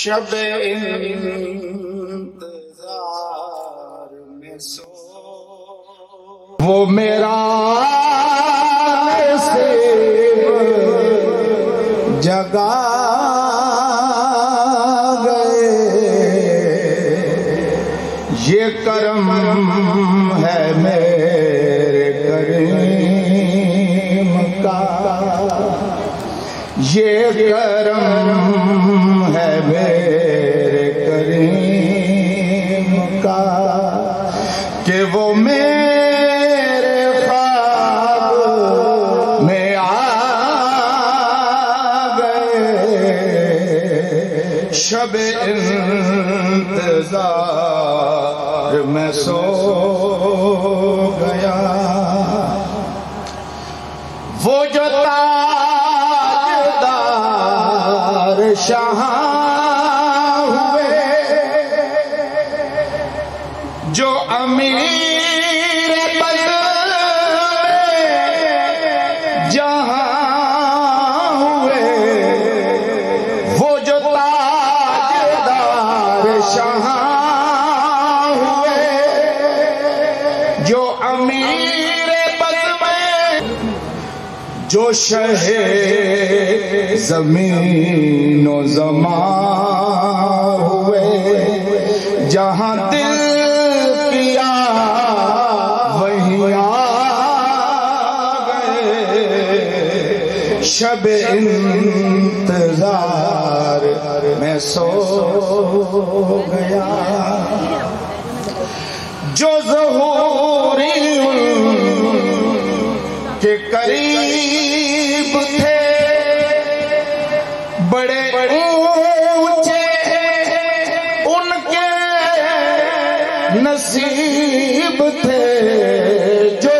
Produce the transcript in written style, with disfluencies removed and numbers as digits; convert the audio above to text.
شب انتظار میں سو وہ میرا نصیب جگا گئے، یہ کرم ہے میرے کریم کا، یہ کرم ہے میرے کریم کا کہ وہ میرے خواب میں آ گئے، شب انتظار میں سو گیا۔ وہ جو شاہ ہوئے، جو امیر بلد جہاں ہوئے، وہ جو تاجدار شاہ ہوئے، جو امیر بلد جو شہ زمین و زمان ہوئے، جہاں دل کیا وہیں آ گئے، شب انتظار میں سو گیا۔ جو ظہوری کے قریب تھے، بڑے اونچے ان کے نصیب تھے، جو